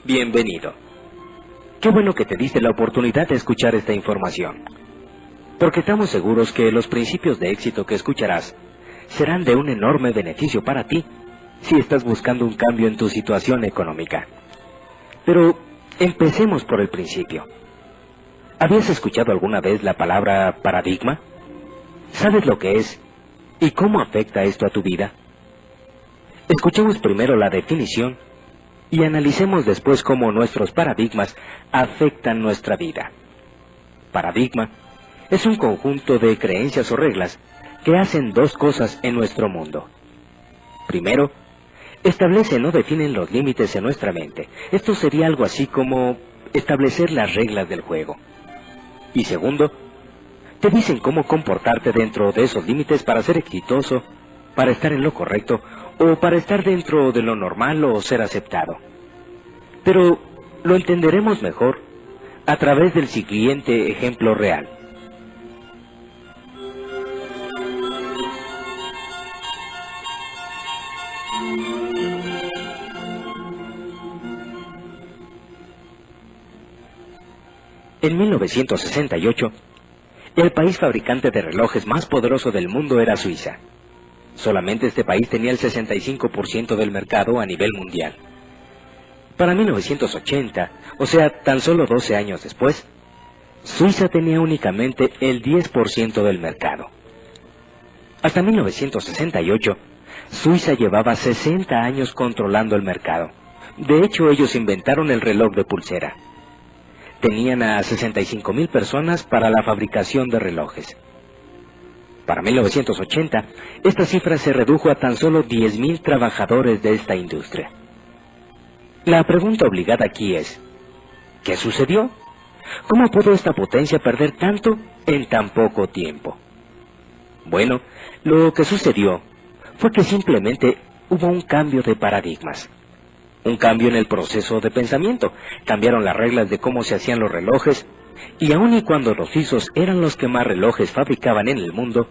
Bienvenido. Qué bueno que te diste la oportunidad de escuchar esta información, porque estamos seguros que los principios de éxito que escucharás serán de un enorme beneficio para ti si estás buscando un cambio en tu situación económica. Pero empecemos por el principio. ¿Habías escuchado alguna vez la palabra paradigma? ¿Sabes lo que es y cómo afecta esto a tu vida? Escuchemos primero la definición y analicemos después cómo nuestros paradigmas afectan nuestra vida. Paradigma es un conjunto de creencias o reglas que hacen dos cosas en nuestro mundo. Primero, establecen o definen los límites en nuestra mente. Esto sería algo así como establecer las reglas del juego. Y segundo, te dicen cómo comportarte dentro de esos límites para ser exitoso, para estar en lo correcto, o para estar dentro de lo normal o ser aceptado. Pero lo entenderemos mejor a través del siguiente ejemplo real. En 1968, el país fabricante de relojes más poderoso del mundo era Suiza. Solamente este país tenía el 65% del mercado a nivel mundial. Para 1980, o sea, tan solo 12 años después, Suiza tenía únicamente el 10% del mercado. Hasta 1968, Suiza llevaba 60 años controlando el mercado. De hecho, ellos inventaron el reloj de pulsera. Tenían a 65,000 personas para la fabricación de relojes. Para 1980, esta cifra se redujo a tan solo 10,000 trabajadores de esta industria. La pregunta obligada aquí es, ¿qué sucedió? ¿Cómo pudo esta potencia perder tanto en tan poco tiempo? Bueno, lo que sucedió fue que simplemente hubo un cambio de paradigmas. Un cambio en el proceso de pensamiento. Cambiaron las reglas de cómo se hacían los relojes, y aun y cuando los suizos eran los que más relojes fabricaban en el mundo,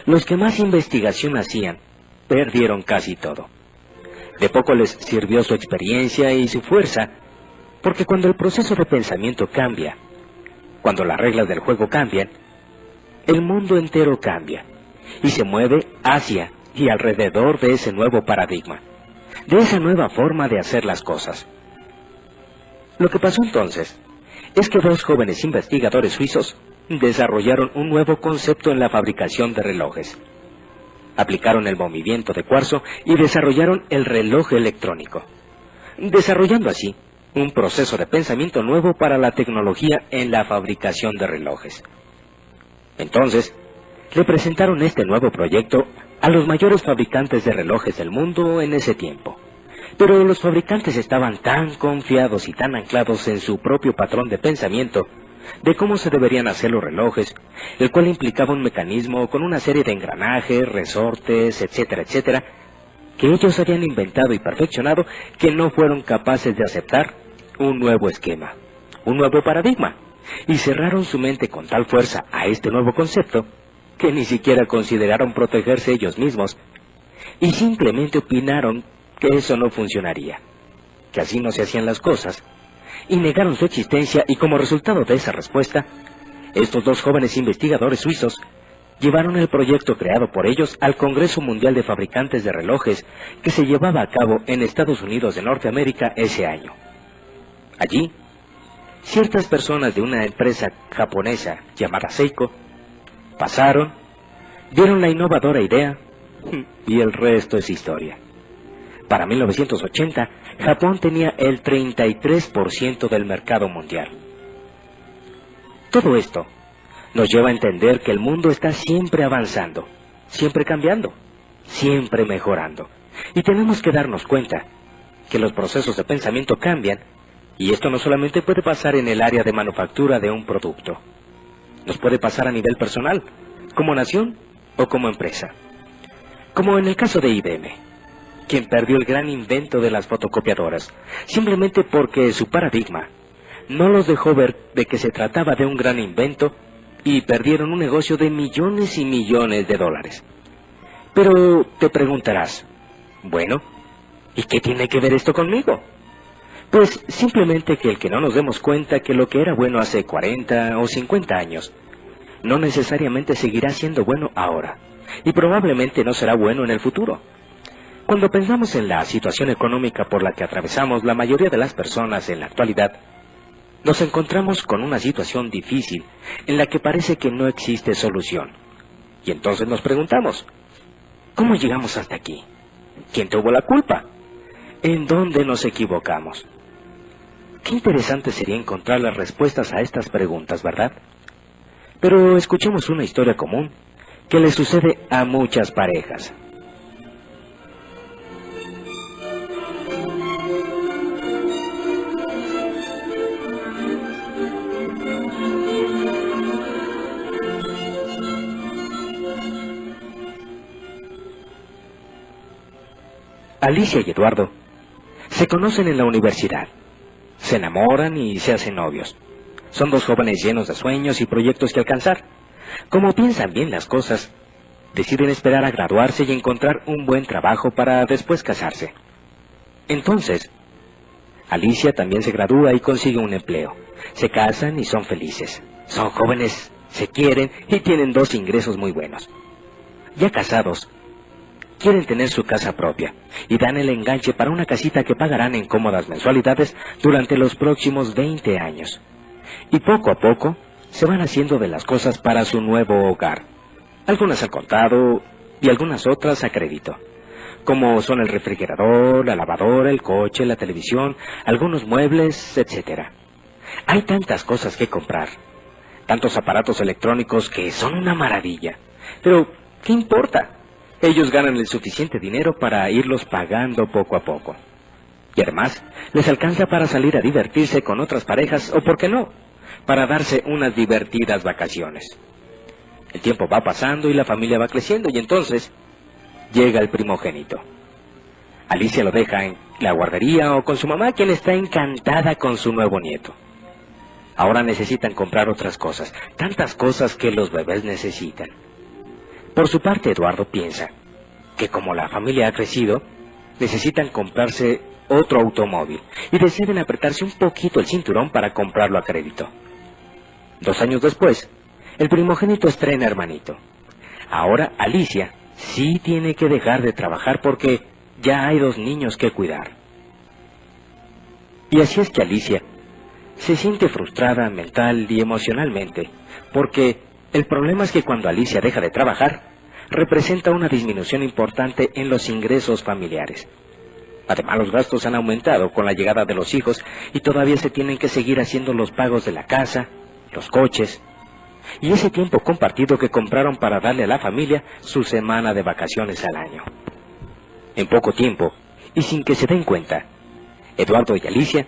los que más investigación hacían, perdieron casi todo. De poco les sirvió su experiencia y su fuerza, porque cuando el proceso de pensamiento cambia, cuando las reglas del juego cambian, el mundo entero cambia, y se mueve hacia y alrededor de ese nuevo paradigma, de esa nueva forma de hacer las cosas. Lo que pasó entonces es que dos jóvenes investigadores suizos desarrollaron un nuevo concepto en la fabricación de relojes. Aplicaron el movimiento de cuarzo y desarrollaron el reloj electrónico, desarrollando así un proceso de pensamiento nuevo para la tecnología en la fabricación de relojes. Entonces, le presentaron este nuevo proyecto a los mayores fabricantes de relojes del mundo en ese tiempo. Pero los fabricantes estaban tan confiados y tan anclados en su propio patrón de pensamiento de cómo se deberían hacer los relojes, el cual implicaba un mecanismo con una serie de engranajes, resortes, etcétera, etcétera, que ellos habían inventado y perfeccionado, que no fueron capaces de aceptar un nuevo esquema, un nuevo paradigma, y cerraron su mente con tal fuerza a este nuevo concepto que ni siquiera consideraron protegerse ellos mismos, y simplemente opinaron que eso no funcionaría, que así no se hacían las cosas, y negaron su existencia. Y como resultado de esa respuesta, estos dos jóvenes investigadores suizos llevaron el proyecto creado por ellos al Congreso Mundial de Fabricantes de Relojes, que se llevaba a cabo en Estados Unidos de Norteamérica ese año. Allí, ciertas personas de una empresa japonesa llamada Seiko pasaron, dieron la innovadora idea, y el resto es historia. Para 1980, Japón tenía el 33% del mercado mundial. Todo esto nos lleva a entender que el mundo está siempre avanzando, siempre cambiando, siempre mejorando. Y tenemos que darnos cuenta que los procesos de pensamiento cambian, y esto no solamente puede pasar en el área de manufactura de un producto. Nos puede pasar a nivel personal, como nación o como empresa. Como en el caso de IBM, quien perdió el gran invento de las fotocopiadoras, simplemente porque su paradigma no los dejó ver de que se trataba de un gran invento, y perdieron un negocio de millones y millones de dólares. Pero te preguntarás, bueno, ¿y qué tiene que ver esto conmigo? Pues simplemente que no nos demos cuenta que lo que era bueno hace 40 o 50 años no necesariamente seguirá siendo bueno ahora, y probablemente no será bueno en el futuro. Cuando pensamos en la situación económica por la que atravesamos la mayoría de las personas en la actualidad, nos encontramos con una situación difícil en la que parece que no existe solución. Y entonces nos preguntamos, ¿cómo llegamos hasta aquí? ¿Quién tuvo la culpa? ¿En dónde nos equivocamos? Qué interesante sería encontrar las respuestas a estas preguntas, ¿verdad? Pero escuchemos una historia común que le sucede a muchas parejas. Alicia y Eduardo se conocen en la universidad, se enamoran y se hacen novios. Son dos jóvenes llenos de sueños y proyectos que alcanzar. Como piensan bien las cosas, deciden esperar a graduarse y encontrar un buen trabajo para después casarse. Entonces, Alicia también se gradúa y consigue un empleo. Se casan y son felices. Son jóvenes, se quieren y tienen dos ingresos muy buenos. Ya casados, quieren tener su casa propia y dan el enganche para una casita que pagarán en cómodas mensualidades durante los próximos 20 años. Y poco a poco se van haciendo de las cosas para su nuevo hogar. Algunas al contado y algunas otras a crédito, como son el refrigerador, la lavadora, el coche, la televisión, algunos muebles, etc. Hay tantas cosas que comprar, tantos aparatos electrónicos que son una maravilla. Pero, ¿qué importa? Ellos ganan el suficiente dinero para irlos pagando poco a poco. Y además, les alcanza para salir a divertirse con otras parejas o, ¿por qué no?, para darse unas divertidas vacaciones. El tiempo va pasando y la familia va creciendo y entonces llega el primogénito. Alicia lo deja en la guardería o con su mamá, quien está encantada con su nuevo nieto. Ahora necesitan comprar otras cosas, tantas cosas que los bebés necesitan. Por su parte, Eduardo piensa que como la familia ha crecido, necesitan comprarse otro automóvil y deciden apretarse un poquito el cinturón para comprarlo a crédito. 2 años después, el primogénito estrena hermanito. Ahora Alicia sí tiene que dejar de trabajar porque ya hay 2 niños que cuidar. Y así es que Alicia se siente frustrada mental y emocionalmente, porque el problema es que cuando Alicia deja de trabajar, representa una disminución importante en los ingresos familiares. Además, los gastos han aumentado con la llegada de los hijos y todavía se tienen que seguir haciendo los pagos de la casa, los coches, y ese tiempo compartido que compraron para darle a la familia su semana de vacaciones al año. En poco tiempo, y sin que se den cuenta, Eduardo y Alicia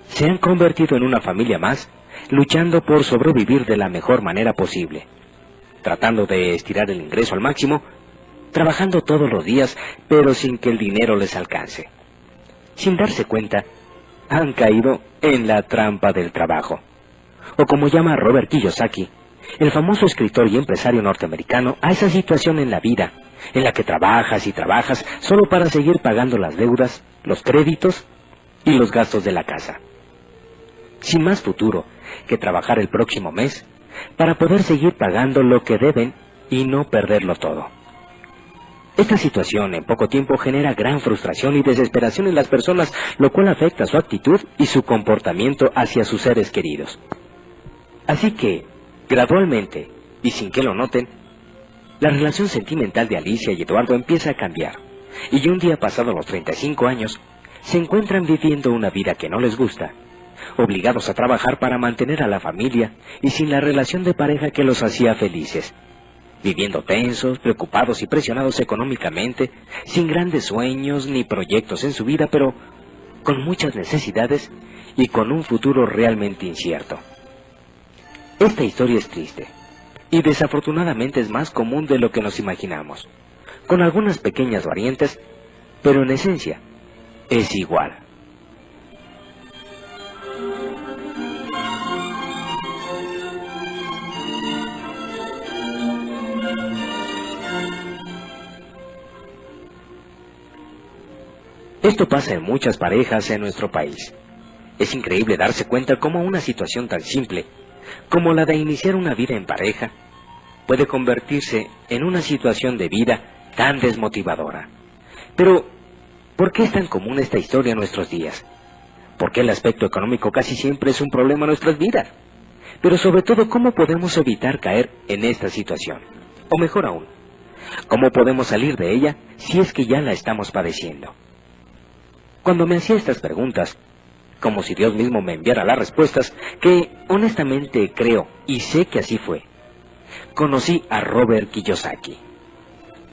se han convertido en una familia más, luchando por sobrevivir de la mejor manera posible, tratando de estirar el ingreso al máximo, trabajando todos los días, pero sin que el dinero les alcance. Sin darse cuenta, han caído en la trampa del trabajo. O como llama Robert Kiyosaki, el famoso escritor y empresario norteamericano, a esa situación en la vida, en la que trabajas y trabajas solo para seguir pagando las deudas, los créditos y los gastos de la casa. Sin más futuro que trabajar el próximo mes para poder seguir pagando lo que deben y no perderlo todo. Esta situación en poco tiempo genera gran frustración y desesperación en las personas, lo cual afecta su actitud y su comportamiento hacia sus seres queridos. Así que, gradualmente, y sin que lo noten, la relación sentimental de Alicia y Eduardo empieza a cambiar, y un día pasados los 35 años, se encuentran viviendo una vida que no les gusta, obligados a trabajar para mantener a la familia y sin la relación de pareja que los hacía felices, viviendo tensos, preocupados y presionados económicamente, sin grandes sueños ni proyectos en su vida, pero con muchas necesidades y con un futuro realmente incierto. Esta historia es triste, y desafortunadamente es más común de lo que nos imaginamos, con algunas pequeñas variantes, pero en esencia es igual. Esto pasa en muchas parejas en nuestro país. Es increíble darse cuenta cómo una situación tan simple como la de iniciar una vida en pareja puede convertirse en una situación de vida tan desmotivadora. Pero, ¿por qué es tan común esta historia en nuestros días? ¿Por qué el aspecto económico casi siempre es un problema en nuestras vidas? Pero sobre todo, ¿cómo podemos evitar caer en esta situación? O mejor aún, ¿cómo podemos salir de ella si es que ya la estamos padeciendo? Cuando me hacía estas preguntas, como si Dios mismo me enviara las respuestas, que honestamente creo y sé que así fue, conocí a Robert Kiyosaki.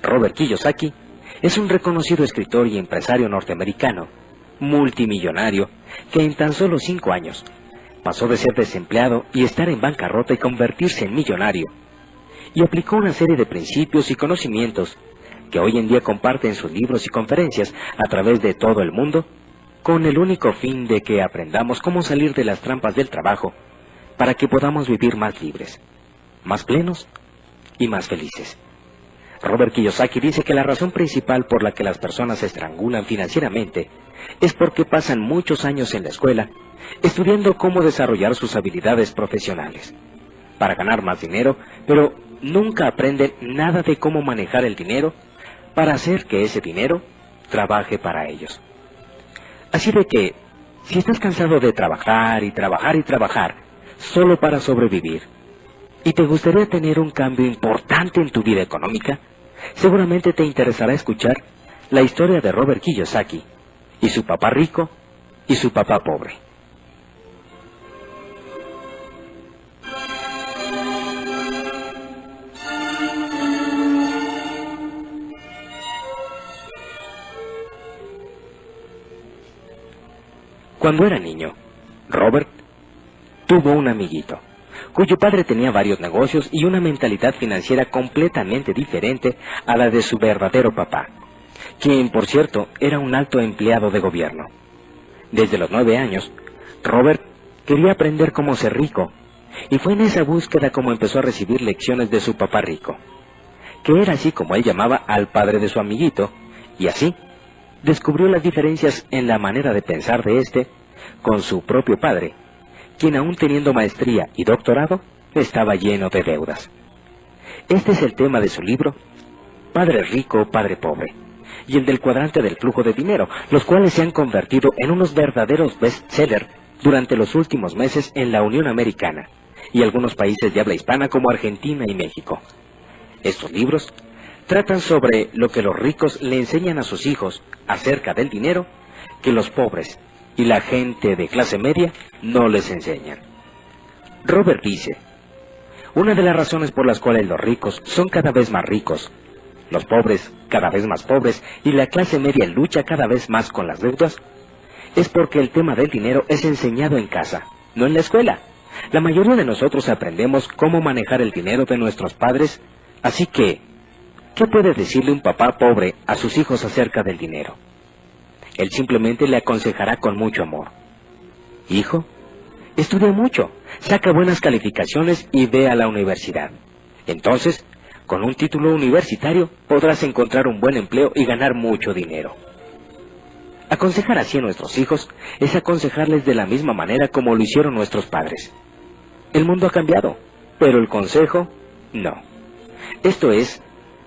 Robert Kiyosaki es un reconocido escritor y empresario norteamericano, multimillonario, que en tan solo 5 años pasó de ser desempleado y estar en bancarrota y convertirse en millonario, y aplicó una serie de principios y conocimientos que hoy en día comparte en sus libros y conferencias a través de todo el mundo, con el único fin de que aprendamos cómo salir de las trampas del trabajo para que podamos vivir más libres, más plenos y más felices. Robert Kiyosaki dice que la razón principal por la que las personas se estrangulan financieramente es porque pasan muchos años en la escuela estudiando cómo desarrollar sus habilidades profesionales para ganar más dinero, pero nunca aprenden nada de cómo manejar el dinero para hacer que ese dinero trabaje para ellos. Así de que, si estás cansado de trabajar y trabajar y trabajar solo para sobrevivir, y te gustaría tener un cambio importante en tu vida económica, seguramente te interesará escuchar la historia de Robert Kiyosaki y su papá rico y su papá pobre. Cuando era niño, Robert tuvo un amiguito, cuyo padre tenía varios negocios y una mentalidad financiera completamente diferente a la de su verdadero papá, quien, por cierto, era un alto empleado de gobierno. Desde los 9 años, Robert quería aprender cómo ser rico, y fue en esa búsqueda como empezó a recibir lecciones de su papá rico, que era así como él llamaba al padre de su amiguito, y así descubrió las diferencias en la manera de pensar de éste con su propio padre, quien aún teniendo maestría y doctorado, estaba lleno de deudas. Este es el tema de su libro, Padre Rico, Padre Pobre, y el del cuadrante del flujo de dinero, los cuales se han convertido en unos verdaderos bestsellers durante los últimos meses en la Unión Americana y algunos países de habla hispana como Argentina y México. Estos libros tratan sobre lo que los ricos le enseñan a sus hijos acerca del dinero que los pobres y la gente de clase media no les enseñan. Robert dice, una de las razones por las cuales los ricos son cada vez más ricos, los pobres cada vez más pobres y la clase media lucha cada vez más con las deudas, es porque el tema del dinero es enseñado en casa, no en la escuela. La mayoría de nosotros aprendemos cómo manejar el dinero de nuestros padres, así que, ¿qué puede decirle un papá pobre a sus hijos acerca del dinero? Él simplemente le aconsejará con mucho amor. Hijo, estudia mucho, saca buenas calificaciones y ve a la universidad. Entonces, con un título universitario podrás encontrar un buen empleo y ganar mucho dinero. Aconsejar así a nuestros hijos es aconsejarles de la misma manera como lo hicieron nuestros padres. El mundo ha cambiado, pero el consejo, no. Esto es,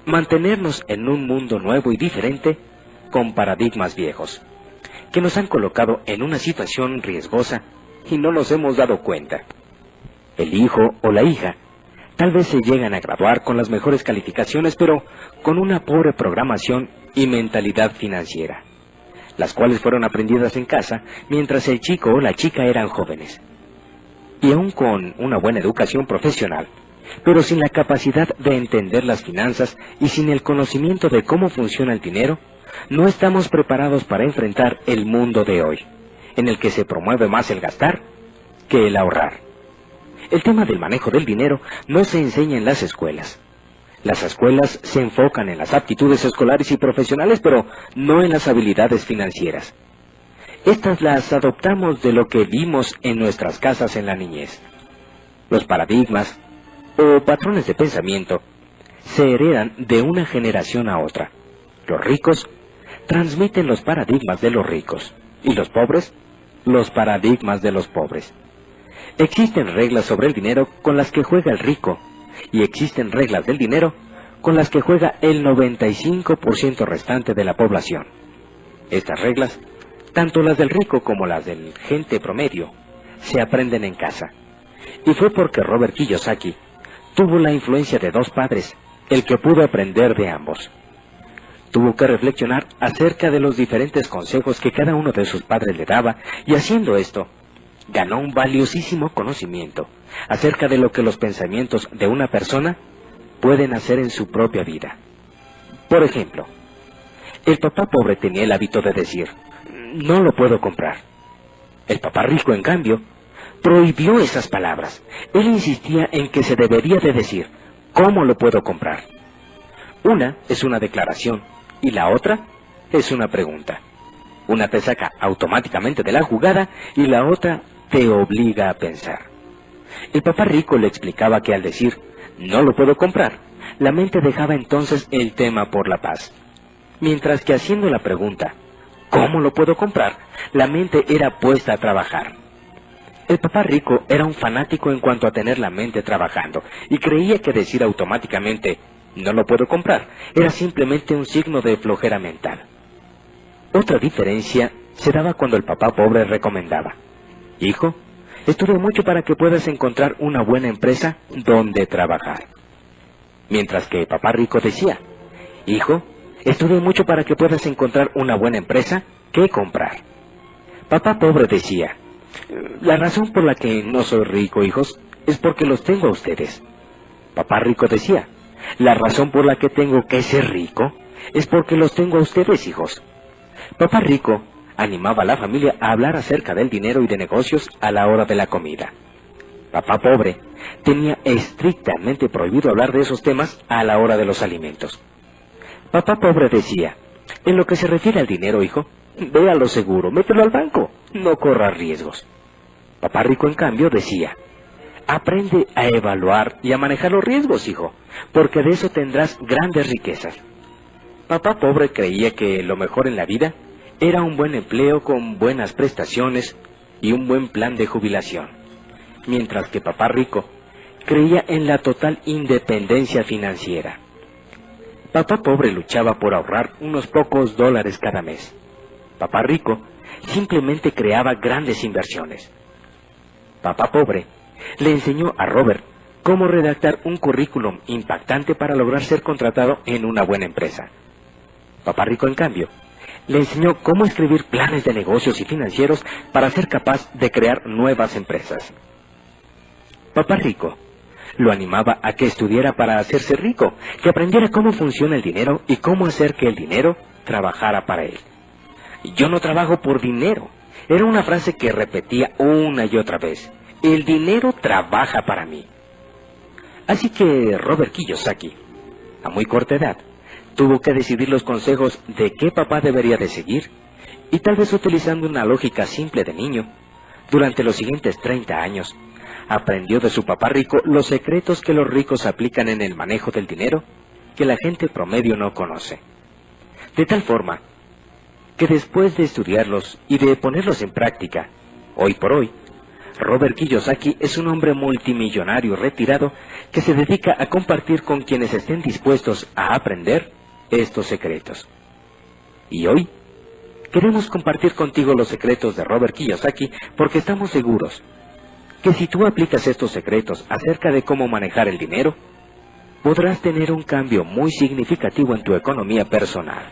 mantenernos en un mundo nuevo y diferente con paradigmas viejos, que nos han colocado en una situación riesgosa y no nos hemos dado cuenta. El hijo o la hija tal vez se llegan a graduar con las mejores calificaciones, pero con una pobre programación y mentalidad financiera, las cuales fueron aprendidas en casa mientras el chico o la chica eran jóvenes. Y aún con una buena educación profesional, pero sin la capacidad de entender las finanzas y sin el conocimiento de cómo funciona el dinero, no estamos preparados para enfrentar el mundo de hoy, en el que se promueve más el gastar que el ahorrar. El tema del manejo del dinero no se enseña en las escuelas. Las escuelas se enfocan en las aptitudes escolares y profesionales, pero no en las habilidades financieras. Estas las adoptamos de lo que vimos en nuestras casas en la niñez. Los paradigmas o patrones de pensamiento se heredan de una generación a otra. Los ricos transmiten los paradigmas de los ricos y los pobres los paradigmas de los pobres. Existen reglas sobre el dinero con las que juega el rico, y existen reglas del dinero con las que juega el 95% restante de la población. Estas reglas, tanto las del rico como las del gente promedio, se aprenden en casa. Y fue porque Robert Kiyosaki tuvo la influencia de dos padres, el que pudo aprender de ambos. Tuvo que reflexionar acerca de los diferentes consejos que cada uno de sus padres le daba, y haciendo esto, ganó un valiosísimo conocimiento acerca de lo que los pensamientos de una persona pueden hacer en su propia vida. Por ejemplo, el papá pobre tenía el hábito de decir, no lo puedo comprar. El papá rico, en cambio, prohibió esas palabras. Él insistía en que se debería de decir, ¿cómo lo puedo comprar? Una es una declaración y la otra es una pregunta. Una te saca automáticamente de la jugada y la otra te obliga a pensar. El papá rico le explicaba que al decir, no lo puedo comprar, la mente dejaba entonces el tema por la paz. Mientras que haciendo la pregunta, ¿cómo lo puedo comprar?, la mente era puesta a trabajar. El papá rico era un fanático en cuanto a tener la mente trabajando, y creía que decir automáticamente, no lo puedo comprar, era simplemente un signo de flojera mental. Otra diferencia se daba cuando el papá pobre recomendaba, hijo, estudia mucho para que puedas encontrar una buena empresa donde trabajar. Mientras que el papá rico decía, hijo, estudia mucho para que puedas encontrar una buena empresa que comprar. Papá pobre decía, la razón por la que no soy rico, hijos, es porque los tengo a ustedes. Papá rico decía, la razón por la que tengo que ser rico es porque los tengo a ustedes, hijos. Papá rico animaba a la familia a hablar acerca del dinero y de negocios a la hora de la comida. Papá pobre tenía estrictamente prohibido hablar de esos temas a la hora de los alimentos. Papá pobre decía, en lo que se refiere al dinero, hijo, ve a lo seguro, mételo al banco, no corras riesgos. Papá rico, en cambio, decía, aprende a evaluar y a manejar los riesgos, hijo, porque de eso tendrás grandes riquezas. Papá pobre creía que lo mejor en la vida era un buen empleo con buenas prestaciones y un buen plan de jubilación, mientras que papá rico creía en la total independencia financiera. Papá pobre luchaba por ahorrar unos pocos dólares cada mes. Papá rico simplemente creaba grandes inversiones. Papá pobre le enseñó a Robert cómo redactar un currículum impactante para lograr ser contratado en una buena empresa. Papá rico, en cambio, le enseñó cómo escribir planes de negocios y financieros para ser capaz de crear nuevas empresas. Papá rico lo animaba a que estudiara para hacerse rico, que aprendiera cómo funciona el dinero y cómo hacer que el dinero trabajara para él. Yo no trabajo por dinero. Era una frase que repetía una y otra vez. El dinero trabaja para mí. Así que Robert Kiyosaki, a muy corta edad, tuvo que decidir los consejos de qué papá debería de seguir, y tal vez utilizando una lógica simple de niño, durante los siguientes 30 años, aprendió de su papá rico los secretos que los ricos aplican en el manejo del dinero que la gente promedio no conoce. De tal forma que después de estudiarlos y de ponerlos en práctica, hoy por hoy, Robert Kiyosaki es un hombre multimillonario retirado que se dedica a compartir con quienes estén dispuestos a aprender estos secretos. Y hoy queremos compartir contigo los secretos de Robert Kiyosaki porque estamos seguros que si tú aplicas estos secretos acerca de cómo manejar el dinero, podrás tener un cambio muy significativo en tu economía personal.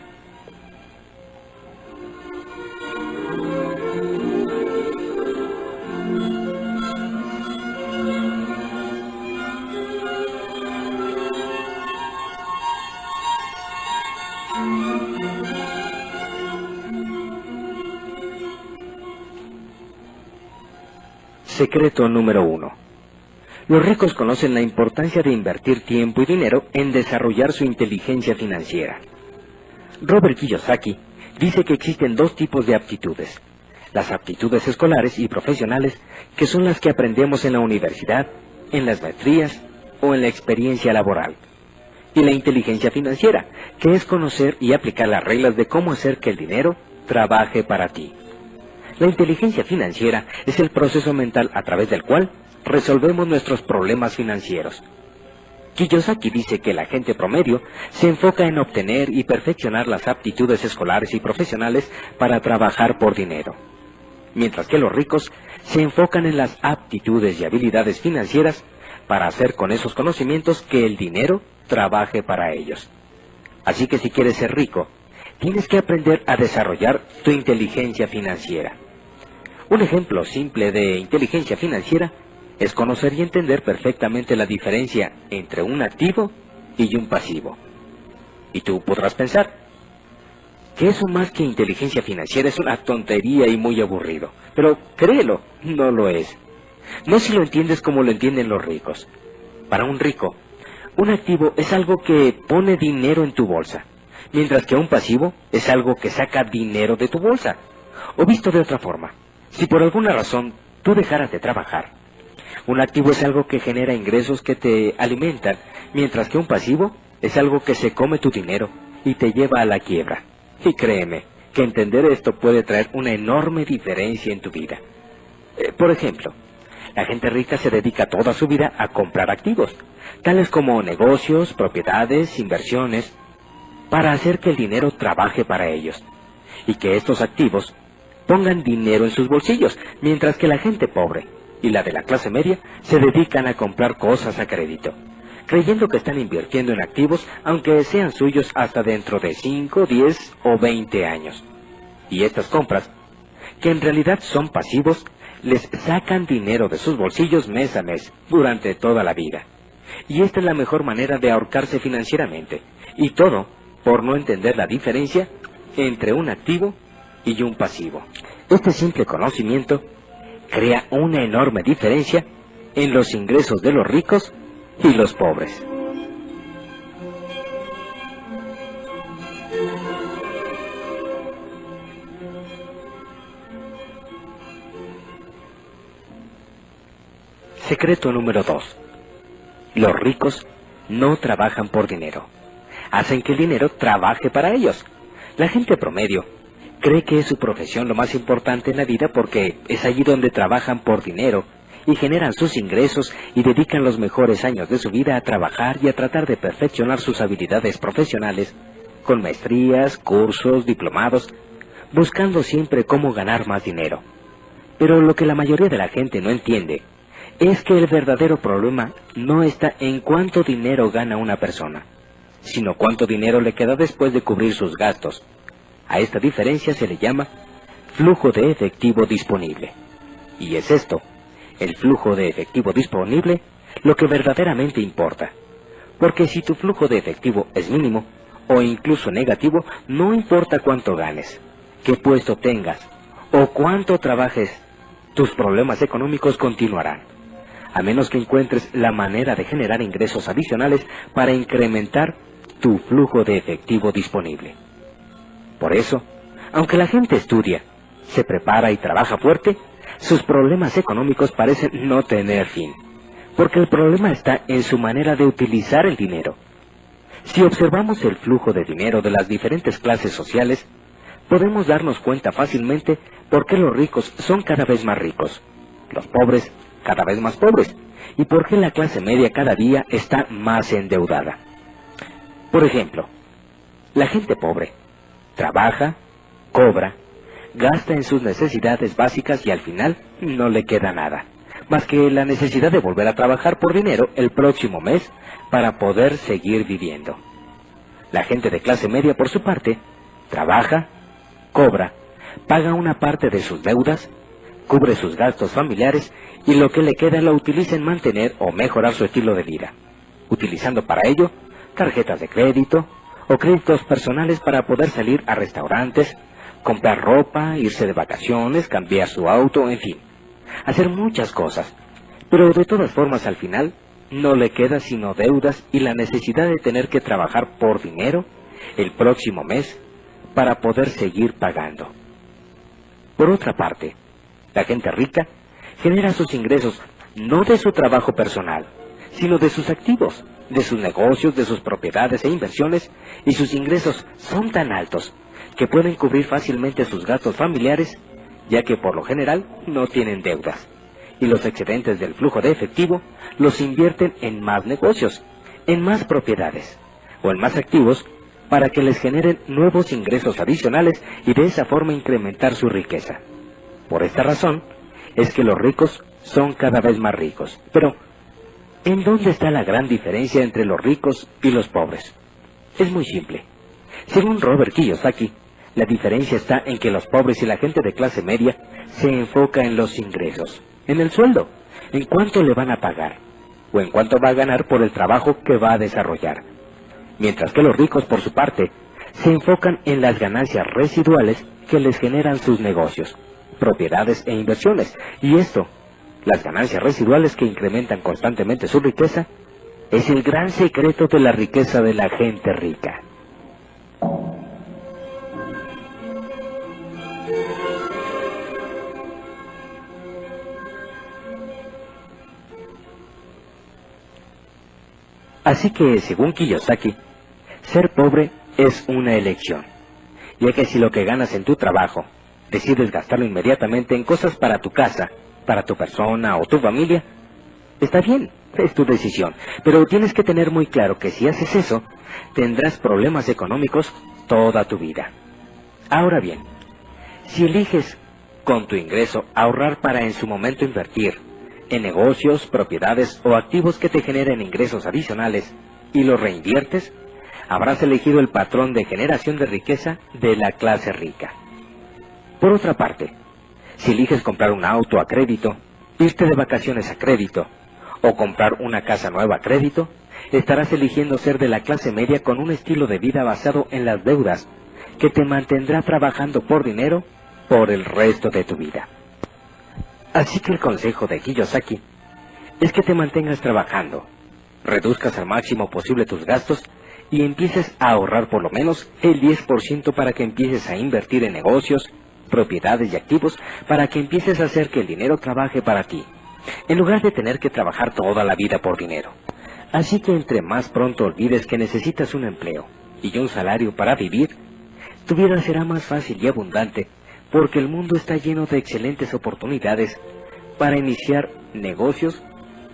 Secreto número 1. Los ricos conocen la importancia de invertir tiempo y dinero en desarrollar su inteligencia financiera. Robert Kiyosaki dice que existen dos tipos de aptitudes: las aptitudes escolares y profesionales, que son las que aprendemos en la universidad, en las maestrías o en la experiencia laboral, y la inteligencia financiera, que es conocer y aplicar las reglas de cómo hacer que el dinero trabaje para ti. La inteligencia financiera es el proceso mental a través del cual resolvemos nuestros problemas financieros. Kiyosaki dice que la gente promedio se enfoca en obtener y perfeccionar las aptitudes escolares y profesionales para trabajar por dinero, mientras que los ricos se enfocan en las aptitudes y habilidades financieras para hacer con esos conocimientos que el dinero trabaje para ellos. Así que si quieres ser rico, tienes que aprender a desarrollar tu inteligencia financiera. Un ejemplo simple de inteligencia financiera es conocer y entender perfectamente la diferencia entre un activo y un pasivo. Y tú podrás pensar que eso más que inteligencia financiera es una tontería y muy aburrido. Pero créelo, no lo es. No si lo entiendes como lo entienden los ricos. Para un rico, un activo es algo que pone dinero en tu bolsa, mientras que un pasivo es algo que saca dinero de tu bolsa. O visto de otra forma, si por alguna razón tú dejaras de trabajar, un activo es algo que genera ingresos que te alimentan, mientras que un pasivo es algo que se come tu dinero y te lleva a la quiebra. Y créeme, que entender esto puede traer una enorme diferencia en tu vida. Por ejemplo, la gente rica se dedica toda su vida a comprar activos, tales como negocios, propiedades, inversiones, para hacer que el dinero trabaje para ellos, y que estos activos pongan dinero en sus bolsillos, mientras que la gente pobre y la de la clase media se dedican a comprar cosas a crédito, creyendo que están invirtiendo en activos aunque sean suyos hasta dentro de 5, 10 o 20 años. Y estas compras, que en realidad son pasivos, les sacan dinero de sus bolsillos mes a mes, durante toda la vida. Y esta es la mejor manera de ahorcarse financieramente, y todo por no entender la diferencia entre un activo y un pasivo. Este simple conocimiento crea una enorme diferencia en los ingresos de los ricos y los pobres. Secreto número 2. Los ricos no trabajan por dinero. Hacen que el dinero trabaje para ellos. La gente promedio cree que es su profesión lo más importante en la vida porque es allí donde trabajan por dinero y generan sus ingresos y dedican los mejores años de su vida a trabajar y a tratar de perfeccionar sus habilidades profesionales con maestrías, cursos, diplomados, buscando siempre cómo ganar más dinero. Pero lo que la mayoría de la gente no entiende es que el verdadero problema no está en cuánto dinero gana una persona, sino cuánto dinero le queda después de cubrir sus gastos. A esta diferencia se le llama flujo de efectivo disponible. Y es esto, el flujo de efectivo disponible, lo que verdaderamente importa. Porque si tu flujo de efectivo es mínimo, o incluso negativo, no importa cuánto ganes, qué puesto tengas, o cuánto trabajes, tus problemas económicos continuarán, a menos que encuentres la manera de generar ingresos adicionales para incrementar tu flujo de efectivo disponible. Por eso, aunque la gente estudia, se prepara y trabaja fuerte, sus problemas económicos parecen no tener fin, porque el problema está en su manera de utilizar el dinero. Si observamos el flujo de dinero de las diferentes clases sociales, podemos darnos cuenta fácilmente por qué los ricos son cada vez más ricos, los pobres cada vez más pobres, y por qué la clase media cada día está más endeudada. Por ejemplo, la gente pobre trabaja, cobra, gasta en sus necesidades básicas y al final no le queda nada, más que la necesidad de volver a trabajar por dinero el próximo mes para poder seguir viviendo. La gente de clase media, por su parte, trabaja, cobra, paga una parte de sus deudas, cubre sus gastos familiares y lo que le queda lo utiliza en mantener o mejorar su estilo de vida, utilizando para ello tarjetas de crédito o créditos personales para poder salir a restaurantes, comprar ropa, irse de vacaciones, cambiar su auto, en fin, hacer muchas cosas. Pero de todas formas al final no le queda sino deudas y la necesidad de tener que trabajar por dinero el próximo mes para poder seguir pagando. Por otra parte, la gente rica genera sus ingresos no de su trabajo personal, sino de sus activos, de sus negocios, de sus propiedades e inversiones, y sus ingresos son tan altos que pueden cubrir fácilmente sus gastos familiares ya que por lo general no tienen deudas, y los excedentes del flujo de efectivo los invierten en más negocios, en más propiedades, o en más activos, para que les generen nuevos ingresos adicionales y de esa forma incrementar su riqueza. Por esta razón, es que los ricos son cada vez más ricos. Pero, ¿en dónde está la gran diferencia entre los ricos y los pobres? Es muy simple. Según Robert Kiyosaki, la diferencia está en que los pobres y la gente de clase media se enfoca en los ingresos, en el sueldo, en cuánto le van a pagar, o en cuánto va a ganar por el trabajo que va a desarrollar. Mientras que los ricos, por su parte, se enfocan en las ganancias residuales que les generan sus negocios, propiedades e inversiones. Y esto, las ganancias residuales que incrementan constantemente su riqueza, es el gran secreto de la riqueza de la gente rica. Así que, según Kiyosaki, ser pobre es una elección, ya que si lo que ganas en tu trabajo decides gastarlo inmediatamente en cosas para tu casa, para tu persona o tu familia, está bien, es tu decisión, pero tienes que tener muy claro que si haces eso, tendrás problemas económicos toda tu vida. Ahora bien, si eliges con tu ingreso ahorrar para en su momento invertir en negocios, propiedades o activos que te generen ingresos adicionales y los reinviertes, habrás elegido el patrón de generación de riqueza de la clase rica. Por otra parte, si eliges comprar un auto a crédito, irte de vacaciones a crédito o comprar una casa nueva a crédito, estarás eligiendo ser de la clase media con un estilo de vida basado en las deudas que te mantendrá trabajando por dinero por el resto de tu vida. Así que el consejo de Kiyosaki es que te mantengas trabajando, reduzcas al máximo posible tus gastos y empieces a ahorrar por lo menos el 10% para que empieces a invertir en negocios, propiedades y activos, para que empieces a hacer que el dinero trabaje para ti, en lugar de tener que trabajar toda la vida por dinero. Así que entre más pronto olvides que necesitas un empleo y un salario para vivir, tu vida será más fácil y abundante, porque el mundo está lleno de excelentes oportunidades para iniciar negocios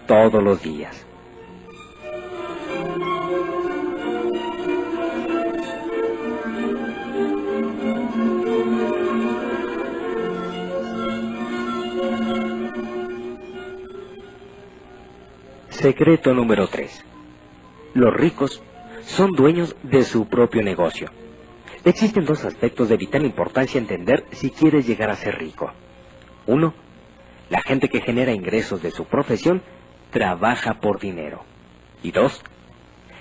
todos los días. Secreto número 3. Los ricos son dueños de su propio negocio. Existen dos aspectos de vital importancia a entender si quieres llegar a ser rico. 1. La gente que genera ingresos de su profesión trabaja por dinero. Y 2.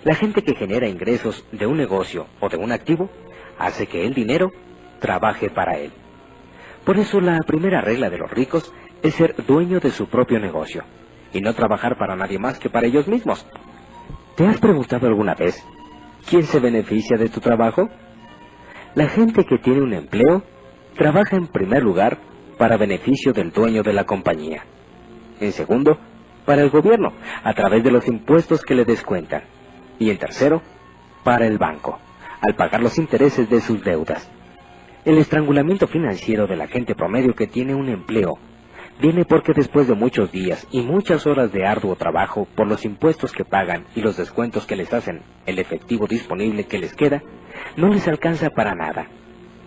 La gente que genera ingresos de un negocio o de un activo hace que el dinero trabaje para él. Por eso la primera regla de los ricos es ser dueño de su propio negocio y no trabajar para nadie más que para ellos mismos. ¿Te has preguntado alguna vez quién se beneficia de tu trabajo? La gente que tiene un empleo trabaja en primer lugar para beneficio del dueño de la compañía. En segundo, para el gobierno, a través de los impuestos que le descuentan. Y en tercero, para el banco, al pagar los intereses de sus deudas. El estrangulamiento financiero de la gente promedio que tiene un empleo viene porque después de muchos días y muchas horas de arduo trabajo por los impuestos que pagan y los descuentos que les hacen, el efectivo disponible que les queda, no les alcanza para nada,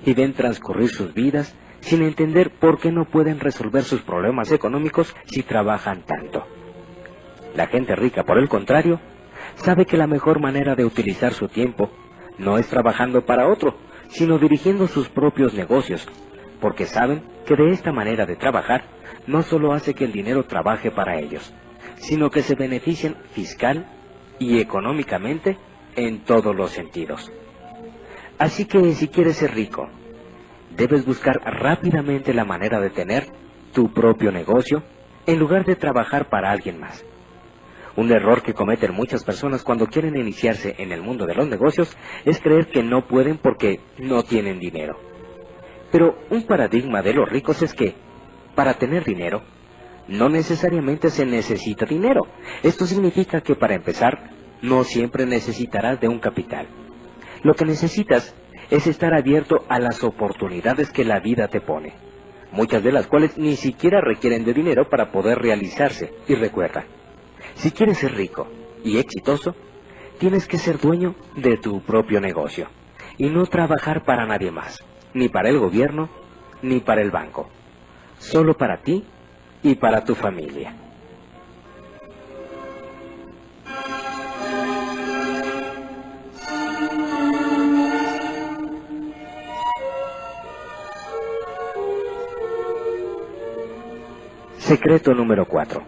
y ven transcurrir sus vidas sin entender por qué no pueden resolver sus problemas económicos si trabajan tanto. La gente rica, por el contrario, sabe que la mejor manera de utilizar su tiempo no es trabajando para otro, sino dirigiendo sus propios negocios, porque saben que de esta manera de trabajar no solo hace que el dinero trabaje para ellos, sino que se benefician fiscal y económicamente en todos los sentidos. Así que si quieres ser rico, debes buscar rápidamente la manera de tener tu propio negocio en lugar de trabajar para alguien más. Un error que cometen muchas personas cuando quieren iniciarse en el mundo de los negocios es creer que no pueden porque no tienen dinero. Pero un paradigma de los ricos es que, para tener dinero, no necesariamente se necesita dinero. Esto significa que para empezar, no siempre necesitarás de un capital. Lo que necesitas es estar abierto a las oportunidades que la vida te pone. muchas de las cuales ni siquiera requieren de dinero para poder realizarse. Y recuerda, si quieres ser rico y exitoso, tienes que ser dueño de tu propio negocio y no trabajar para nadie más, ni para el gobierno, ni para el banco, solo para ti y para tu familia. Secreto número 4.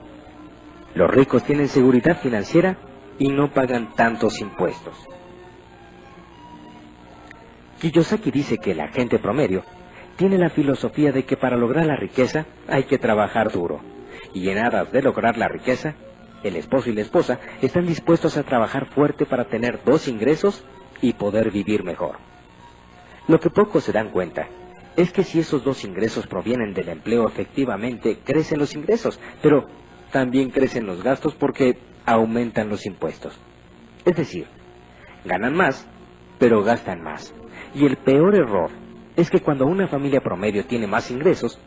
Los ricos tienen seguridad financiera y no pagan tantos impuestos. Kiyosaki dice que la gente promedio tiene la filosofía de que para lograr la riqueza hay que trabajar duro, y en aras de lograr la riqueza, el esposo y la esposa están dispuestos a trabajar fuerte para tener 2 ingresos y poder vivir mejor. Lo que pocos se dan cuenta es que si esos 2 ingresos provienen del empleo, efectivamente crecen los ingresos, pero también crecen los gastos porque aumentan los impuestos. Es decir, ganan más, pero gastan más. Y el peor error es que cuando una familia promedio tiene más ingresos,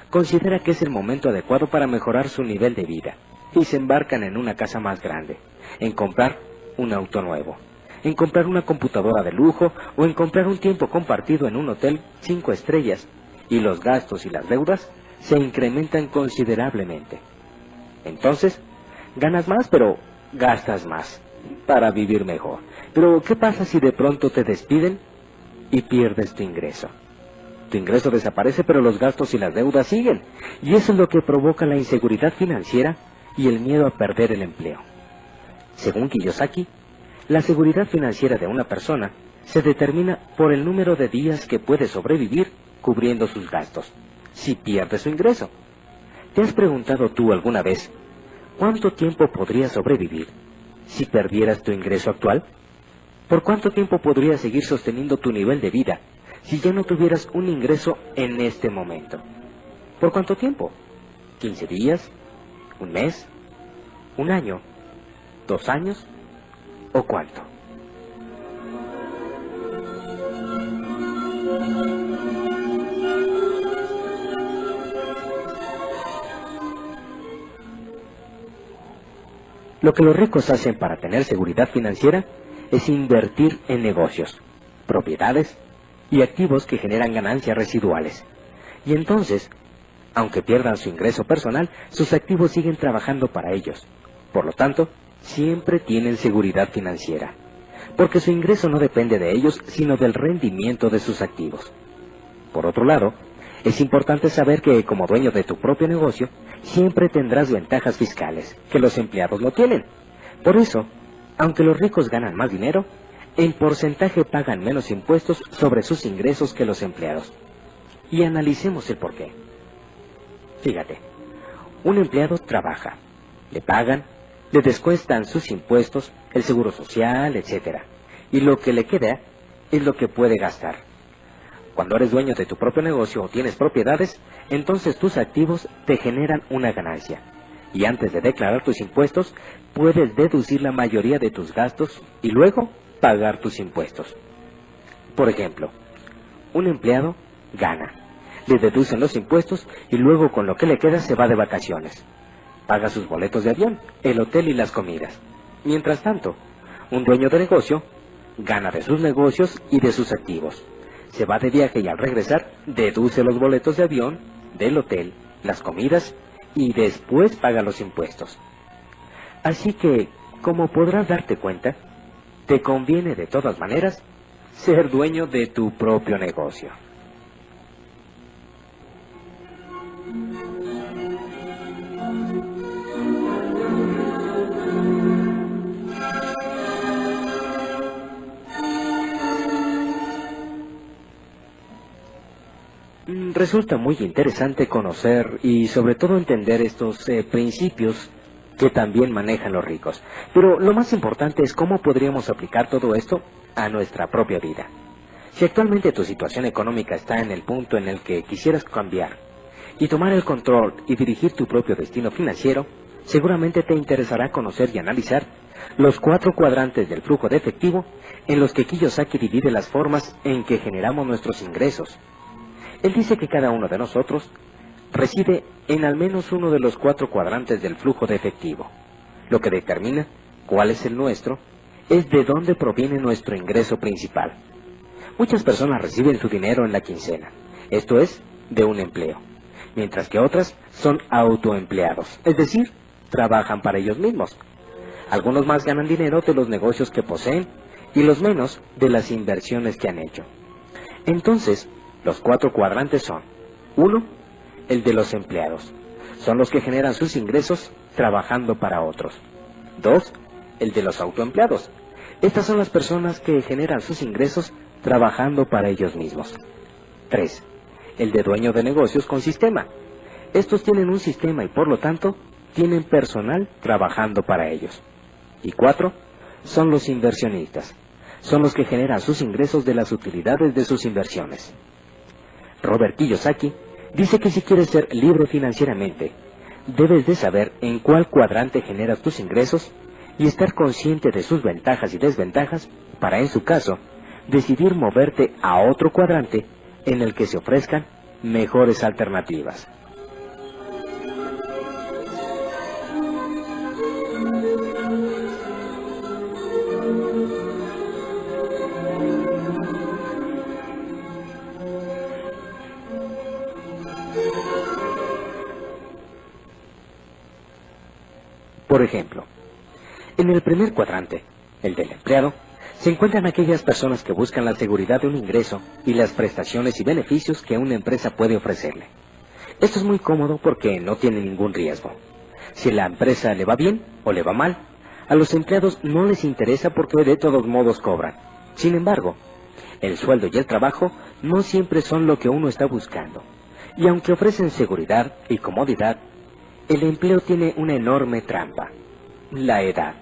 considera que es el momento adecuado para mejorar su nivel de vida, y se embarcan en una casa más grande, en comprar un auto nuevo, en comprar una computadora de lujo o en comprar un tiempo compartido en un hotel 5 estrellas, y los gastos y las deudas se incrementan considerablemente. Entonces, ganas más, pero gastas más para vivir mejor. Pero, ¿qué pasa si de pronto te despiden y pierdes tu ingreso? Tu ingreso desaparece, pero los gastos y las deudas siguen, y eso es lo que provoca la inseguridad financiera y el miedo a perder el empleo. Según Kiyosaki, la seguridad financiera de una persona se determina por el número de días que puede sobrevivir cubriendo sus gastos, si pierde su ingreso. ¿Te has preguntado tú alguna vez cuánto tiempo podrías sobrevivir si perdieras tu ingreso actual? ¿Por cuánto tiempo podrías seguir sosteniendo tu nivel de vida si ya no tuvieras un ingreso en este momento? ¿Por cuánto tiempo? ¿15 días? ¿Un mes? ¿Un año? ¿2 años? ¿O cuánto? Lo que los ricos hacen para tener seguridad financiera es invertir en negocios, propiedades y activos que generan ganancias residuales. Y entonces, aunque pierdan su ingreso personal, sus activos siguen trabajando para ellos. Por lo tanto, siempre tienen seguridad financiera, porque su ingreso no depende de ellos, sino del rendimiento de sus activos. Por otro lado, es importante saber que como dueño de tu propio negocio, siempre tendrás ventajas fiscales que los empleados no tienen. Por eso, aunque los ricos ganan más dinero, en porcentaje pagan menos impuestos sobre sus ingresos que los empleados. Y analicemos el porqué. Fíjate, un empleado trabaja, le pagan, le descuentan sus impuestos, el seguro social, etc. Y lo que le queda es lo que puede gastar. Cuando eres dueño de tu propio negocio o tienes propiedades, entonces tus activos te generan una ganancia. Y antes de declarar tus impuestos, puedes deducir la mayoría de tus gastos y luego pagar tus impuestos. Por ejemplo, un empleado gana, le deducen los impuestos y luego con lo que le queda se va de vacaciones. Paga sus boletos de avión, el hotel y las comidas. Mientras tanto, un dueño de negocio gana de sus negocios y de sus activos. Se va de viaje y al regresar deduce los boletos de avión, del hotel, las comidas y después paga los impuestos. Así que, como podrás darte cuenta, te conviene de todas maneras ser dueño de tu propio negocio. Resulta muy interesante conocer y sobre todo entender estos principios que también manejan los ricos. Pero lo más importante es cómo podríamos aplicar todo esto a nuestra propia vida. Si actualmente tu situación económica está en el punto en el que quisieras cambiar y tomar el control y dirigir tu propio destino financiero, seguramente te interesará conocer y analizar los 4 cuadrantes del flujo de efectivo en los que Kiyosaki divide las formas en que generamos nuestros ingresos. Él dice que cada uno de nosotros reside en al menos uno de los 4 cuadrantes del flujo de efectivo. Lo que determina cuál es el nuestro es de dónde proviene nuestro ingreso principal. Muchas personas reciben su dinero en la quincena, esto es, de un empleo, mientras que otras son autoempleados, es decir, trabajan para ellos mismos. Algunos más ganan dinero de los negocios que poseen y los menos de las inversiones que han hecho. Entonces, los 4 cuadrantes son: 1. El de los empleados. Son los que generan sus ingresos trabajando para otros. 2. El de los autoempleados. Estas son las personas que generan sus ingresos trabajando para ellos mismos. 3. El de dueño de negocios con sistema. Estos tienen un sistema y por lo tanto tienen personal trabajando para ellos. Y 4. Son los inversionistas. Son los que generan sus ingresos de las utilidades de sus inversiones. Robert Kiyosaki dice que si quieres ser libre financieramente, debes de saber en cuál cuadrante generas tus ingresos y estar consciente de sus ventajas y desventajas para, en su caso, decidir moverte a otro cuadrante en el que se ofrezcan mejores alternativas. Por ejemplo, en el primer cuadrante, el del empleado, se encuentran aquellas personas que buscan la seguridad de un ingreso y las prestaciones y beneficios que una empresa puede ofrecerle. Esto es muy cómodo porque no tiene ningún riesgo. Si la empresa le va bien o le va mal, a los empleados no les interesa porque de todos modos cobran. Sin embargo, el sueldo y el trabajo no siempre son lo que uno está buscando. Y aunque ofrecen seguridad y comodidad, el empleo tiene una enorme trampa: la edad.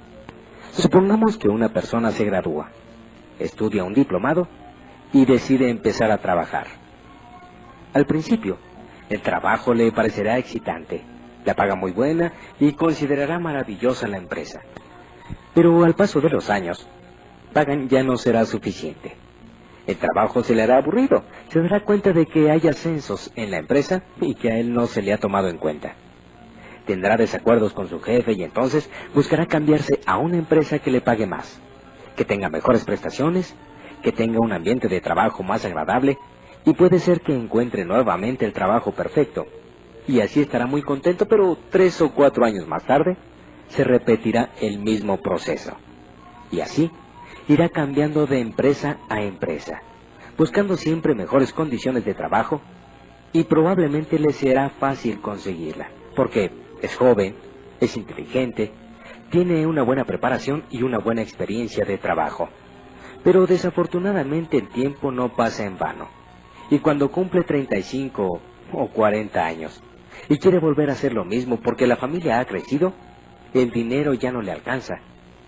Supongamos que una persona se gradúa, estudia un diplomado y decide empezar a trabajar. Al principio, el trabajo le parecerá excitante, la paga muy buena y considerará maravillosa la empresa. Pero al paso de los años, pagan ya no será suficiente. El trabajo se le hará aburrido, se dará cuenta de que hay ascensos en la empresa y que a él no se le ha tomado en cuenta. Tendrá desacuerdos con su jefe y entonces buscará cambiarse a una empresa que le pague más, que tenga mejores prestaciones, que tenga un ambiente de trabajo más agradable y puede ser que encuentre nuevamente el trabajo perfecto. Y así estará muy contento, pero 3 o 4 años más tarde se repetirá el mismo proceso. Y así irá cambiando de empresa a empresa, buscando siempre mejores condiciones de trabajo y probablemente le será fácil conseguirla, porque es joven, es inteligente, tiene una buena preparación y una buena experiencia de trabajo. Pero desafortunadamente el tiempo no pasa en vano. Y cuando cumple 35 o 40 años y quiere volver a hacer lo mismo porque la familia ha crecido, el dinero ya no le alcanza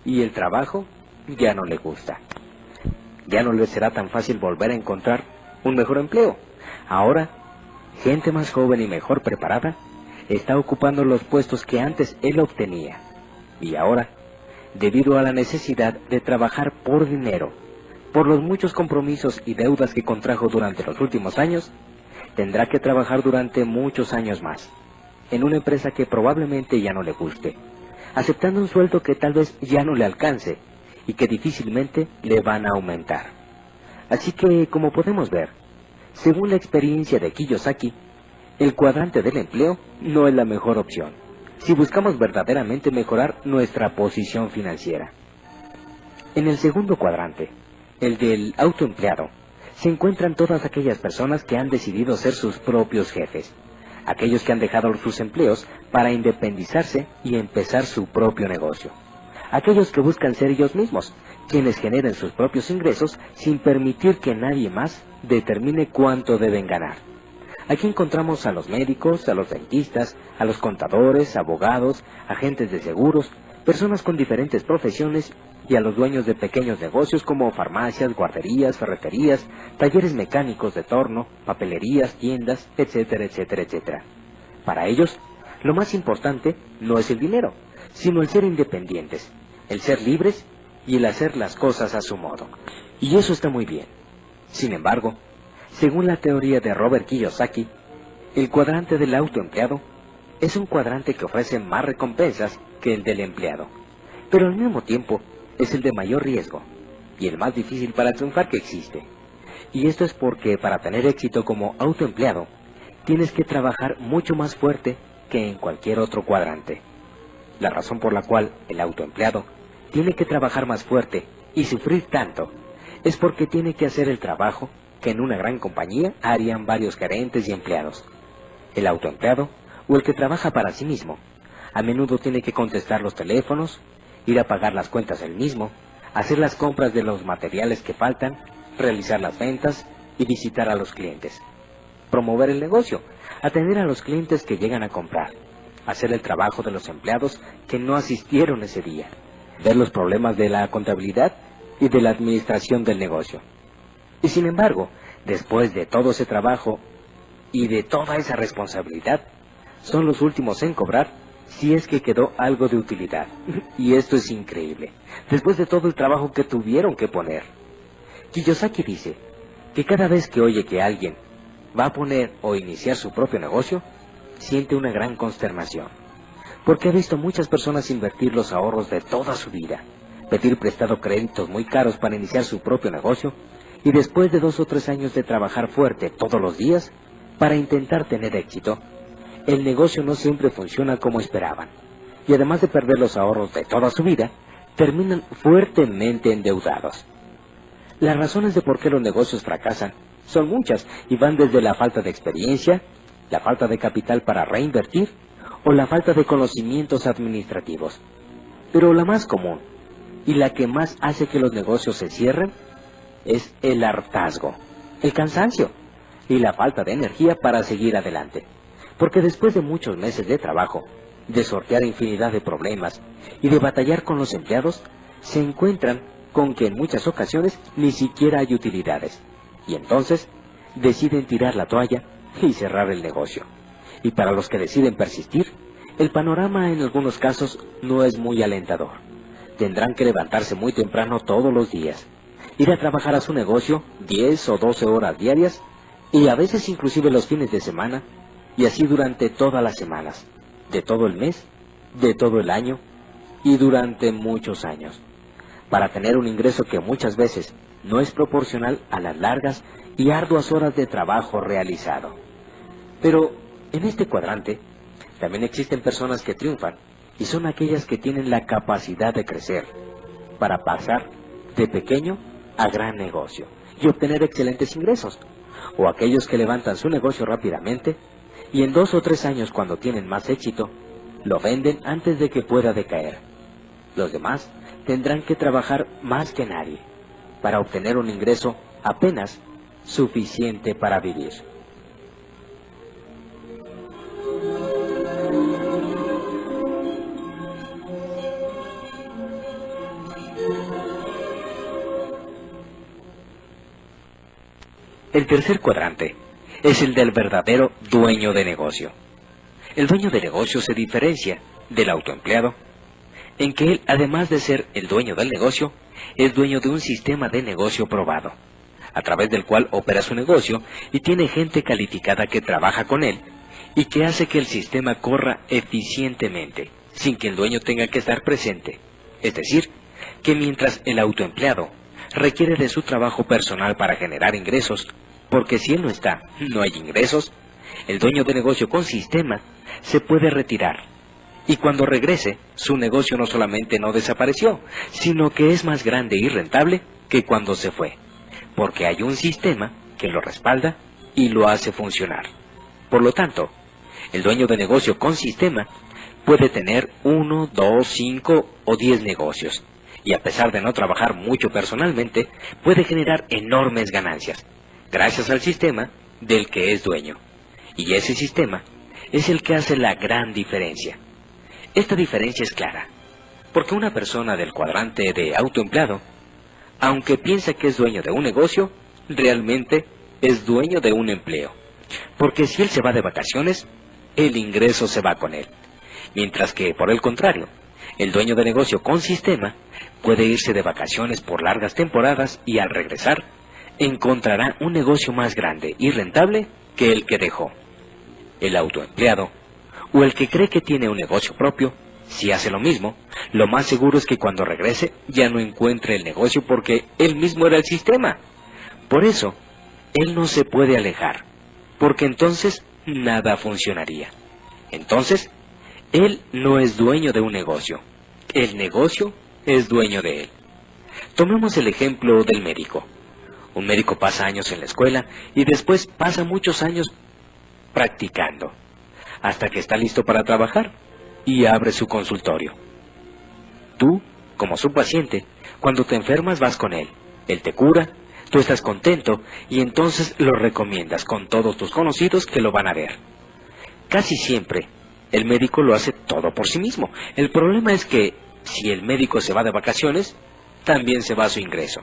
y el trabajo ya no le gusta. Ya no le será tan fácil volver a encontrar un mejor empleo. Ahora, gente más joven y mejor preparada está ocupando los puestos que antes él obtenía. Y ahora, debido a la necesidad de trabajar por dinero, por los muchos compromisos y deudas que contrajo durante los últimos años, tendrá que trabajar durante muchos años más, en una empresa que probablemente ya no le guste, aceptando un sueldo que tal vez ya no le alcance y que difícilmente le van a aumentar. Así que, como podemos ver, según la experiencia de Kiyosaki, el cuadrante del empleo no es la mejor opción, si buscamos verdaderamente mejorar nuestra posición financiera. En el segundo cuadrante, el del autoempleado, se encuentran todas aquellas personas que han decidido ser sus propios jefes, aquellos que han dejado sus empleos para independizarse y empezar su propio negocio, aquellos que buscan ser ellos mismos, quienes generen sus propios ingresos sin permitir que nadie más determine cuánto deben ganar. Aquí encontramos a los médicos, a los dentistas, a los contadores, abogados, agentes de seguros, personas con diferentes profesiones y a los dueños de pequeños negocios como farmacias, guarderías, ferreterías, talleres mecánicos de torno, papelerías, tiendas, etcétera, etcétera, etcétera. Para ellos, lo más importante no es el dinero, sino el ser independientes, el ser libres y el hacer las cosas a su modo. Y eso está muy bien. Sin embargo, según la teoría de Robert Kiyosaki, El cuadrante del autoempleado es un cuadrante que ofrece más recompensas que el del empleado, pero al mismo tiempo es el de mayor riesgo y el más difícil para triunfar que existe. Y esto es porque para tener éxito como autoempleado, tienes que trabajar mucho más fuerte que en cualquier otro cuadrante. La razón por la cual el autoempleado tiene que trabajar más fuerte y sufrir tanto es porque tiene que hacer el trabajo que en una gran compañía harían varios gerentes y empleados. El autoempleado, o el que trabaja para sí mismo, a menudo tiene que contestar los teléfonos, ir a pagar las cuentas él mismo, hacer las compras de los materiales que faltan, realizar las ventas y visitar a los clientes. Promover el negocio, atender a los clientes que llegan a comprar, hacer el trabajo de los empleados que no asistieron ese día, ver los problemas de la contabilidad y de la administración del negocio. Y sin embargo, después de todo ese trabajo y de toda esa responsabilidad, son los últimos en cobrar si es que quedó algo de utilidad. Y esto es increíble, después de todo el trabajo que tuvieron que poner. Kiyosaki dice que cada vez que oye que alguien va a poner o iniciar su propio negocio, siente una gran consternación, porque ha visto muchas personas invertir los ahorros de toda su vida, pedir prestado créditos muy caros para iniciar su propio negocio, y después de 2 o 3 años de trabajar fuerte todos los días para intentar tener éxito, el negocio no siempre funciona como esperaban, y además de perder los ahorros de toda su vida, terminan fuertemente endeudados. Las razones de por qué los negocios fracasan son muchas y van desde la falta de experiencia, la falta de capital para reinvertir o la falta de conocimientos administrativos. Pero la más común y la que más hace que los negocios se cierren es el hartazgo, el cansancio y la falta de energía para seguir adelante. Porque después de muchos meses de trabajo, de sortear infinidad de problemas y de batallar con los empleados, se encuentran con que en muchas ocasiones ni siquiera hay utilidades. Y entonces deciden tirar la toalla y cerrar el negocio. Y para los que deciden persistir, el panorama en algunos casos no es muy alentador. Tendrán que levantarse muy temprano todos los días, ir a trabajar a su negocio 10 o 12 horas diarias y a veces inclusive los fines de semana, y así durante todas las semanas, de todo el mes, de todo el año y durante muchos años, para tener un ingreso que muchas veces no es proporcional a las largas y arduas horas de trabajo realizado. Pero en este cuadrante también existen personas que triunfan y son aquellas que tienen la capacidad de crecer para pasar de pequeño a gran negocio y obtener excelentes ingresos, o aquellos que levantan su negocio rápidamente y en 2 o 3 años, cuando tienen más éxito, lo venden antes de que pueda decaer. Los demás tendrán que trabajar más que nadie para obtener un ingreso apenas suficiente para vivir. El tercer cuadrante es el del verdadero dueño de negocio. El dueño de negocio se diferencia del autoempleado en que él, además de ser el dueño del negocio, es dueño de un sistema de negocio probado, a través del cual opera su negocio y tiene gente calificada que trabaja con él y que hace que el sistema corra eficientemente, sin que el dueño tenga que estar presente. Es decir, que mientras el autoempleado requiere de su trabajo personal para generar ingresos, porque si él no está, no hay ingresos, el dueño de negocio con sistema se puede retirar. Y cuando regrese, su negocio no solamente no desapareció, sino que es más grande y rentable que cuando se fue, porque hay un sistema que lo respalda y lo hace funcionar. Por lo tanto, el dueño de negocio con sistema puede tener 1, 2, 5 o 10 negocios, y a pesar de no trabajar mucho personalmente, puede generar enormes ganancias, gracias al sistema del que es dueño. Y ese sistema es el que hace la gran diferencia. Esta diferencia es clara, porque una persona del cuadrante de autoempleado, aunque piensa que es dueño de un negocio, realmente es dueño de un empleo. Porque si él se va de vacaciones, el ingreso se va con él. Mientras que, por el contrario, el dueño de negocio con sistema puede irse de vacaciones por largas temporadas y al regresar, encontrará un negocio más grande y rentable que el que dejó. el autoempleado o el que cree que tiene un negocio propio, si hace lo mismo, lo más seguro es que cuando regrese ya no encuentre el negocio porque él mismo era el sistema. Por eso, él no se puede alejar, porque entonces nada funcionaría. Entonces, él no es dueño de un negocio, el negocio es dueño de él. Tomemos el ejemplo del médico. Un médico pasa años en la escuela y después pasa muchos años practicando, hasta que está listo para trabajar y abre su consultorio. Tú, como su paciente, cuando te enfermas vas con él, él te cura, tú estás contento y entonces lo recomiendas con todos tus conocidos que lo van a ver. Casi siempre, el médico lo hace todo por sí mismo. El problema es que, si el médico se va de vacaciones, también se va su ingreso.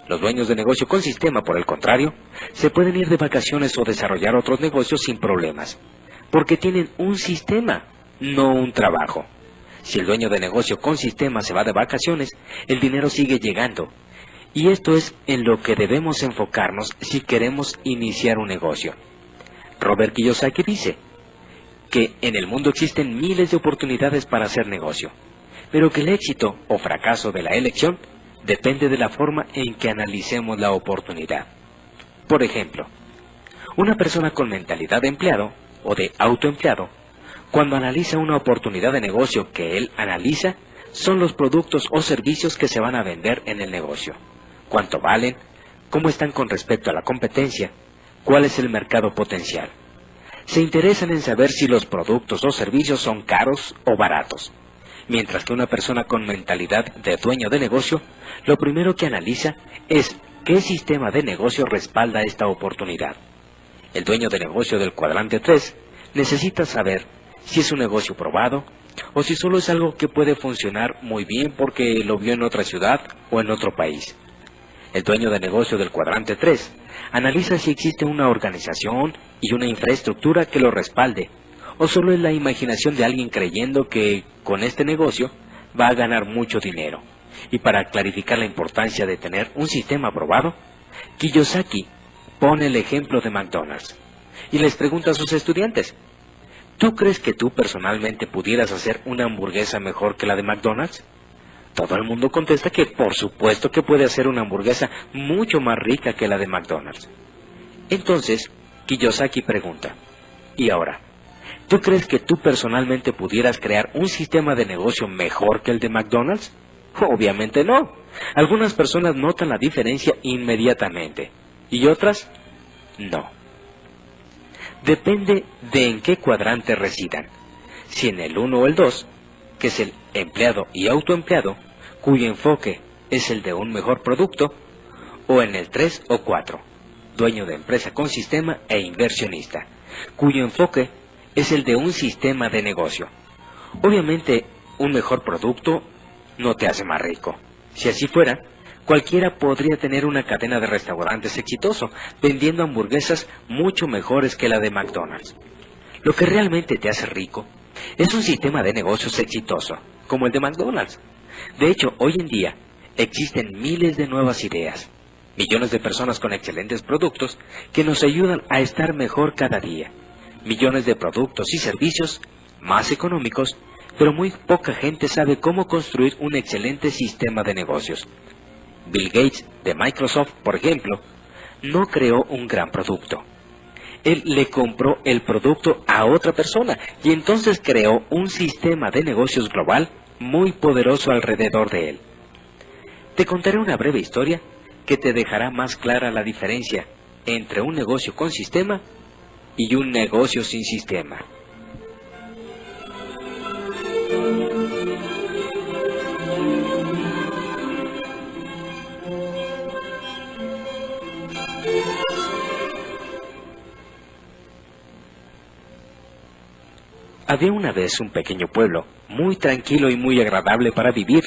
Los dueños de negocio con sistema, por el contrario, se pueden ir de vacaciones o desarrollar otros negocios sin problemas, porque tienen un sistema, no un trabajo. Si el dueño de negocio con sistema se va de vacaciones, el dinero sigue llegando. Y esto es en lo que debemos enfocarnos si queremos iniciar un negocio. Robert Kiyosaki dice que en el mundo existen miles de oportunidades para hacer negocio, pero que el éxito o fracaso de la elección depende de la forma en que analicemos la oportunidad. Por ejemplo, una persona con mentalidad de empleado o de autoempleado, cuando analiza una oportunidad de negocio que él analiza, son los productos o servicios que se van a vender en el negocio. ¿Cuánto valen? ¿Cómo están con respecto a la competencia? ¿Cuál es el mercado potencial? Se interesan en saber si los productos o servicios son caros o baratos. Mientras que una persona con mentalidad de dueño de negocio, lo primero que analiza es qué sistema de negocio respalda esta oportunidad. El dueño de negocio del cuadrante 3 necesita saber si es un negocio probado o si solo es algo que puede funcionar muy bien porque lo vio en otra ciudad o en otro país. El dueño de negocio del cuadrante 3 analiza si existe una organización y una infraestructura que lo respalde, o solo es la imaginación de alguien creyendo que con este negocio va a ganar mucho dinero. Y para clarificar la importancia de tener un sistema aprobado, Kiyosaki pone el ejemplo de McDonald's y les pregunta a sus estudiantes: ¿tú crees que tú personalmente pudieras hacer una hamburguesa mejor que la de McDonald's? Todo el mundo contesta que por supuesto que puede hacer una hamburguesa mucho más rica que la de McDonald's. Entonces, Kiyosaki pregunta: ¿y ahora, tú crees que tú personalmente pudieras crear un sistema de negocio mejor que el de McDonald's? Obviamente no. Algunas personas notan la diferencia inmediatamente y otras no. Depende de en qué cuadrante residan. Si en el 1 o el 2, que es el empleado y autoempleado, cuyo enfoque es el de un mejor producto, o en el 3 o 4, dueño de empresa con sistema e inversionista, cuyo enfoque es el de un sistema de negocio. Obviamente, un mejor producto no te hace más rico. Si así fuera, cualquiera podría tener una cadena de restaurantes exitoso, vendiendo hamburguesas mucho mejores que la de McDonald's. Lo que realmente te hace rico es un sistema de negocios exitoso, como el de McDonald's. De hecho, hoy en día existen miles de nuevas ideas, millones de personas con excelentes productos que nos ayudan a estar mejor cada día, millones de productos y servicios más económicos, pero muy poca gente sabe cómo construir un excelente sistema de negocios. Bill Gates de Microsoft, por ejemplo, no creó un gran producto. Él le compró el producto a otra persona y entonces creó un sistema de negocios global muy poderoso alrededor de él. Te contaré una breve historia que te dejará más clara la diferencia entre un negocio con sistema y un negocio sin sistema. Había una vez un pequeño pueblo, muy tranquilo y muy agradable para vivir,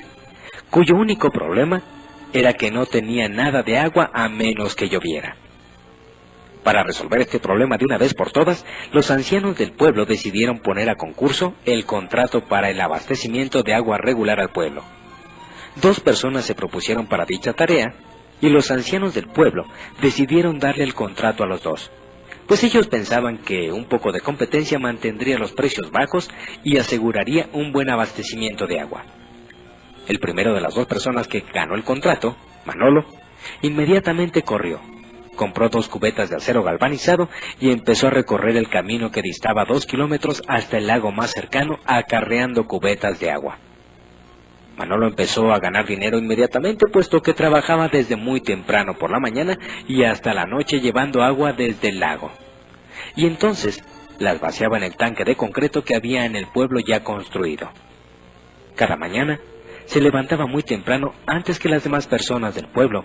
cuyo único problema era que no tenía nada de agua a menos que lloviera. Para resolver este problema de una vez por todas, los ancianos del pueblo decidieron poner a concurso el contrato para el abastecimiento de agua regular al pueblo. 2 personas se propusieron para dicha tarea, y los ancianos del pueblo decidieron darle el contrato a los 2. pues ellos pensaban que un poco de competencia mantendría los precios bajos y aseguraría un buen abastecimiento de agua. El primero de las dos personas que ganó el contrato, Manolo, inmediatamente corrió, compró 2 cubetas de acero galvanizado y empezó a recorrer el camino que distaba 2 kilómetros hasta el lago más cercano acarreando cubetas de agua. Manolo empezó a ganar dinero inmediatamente, puesto que trabajaba desde muy temprano por la mañana y hasta la noche llevando agua desde el lago. Y entonces las vaciaba en el tanque de concreto que había en el pueblo ya construido. Cada mañana se levantaba muy temprano antes que las demás personas del pueblo,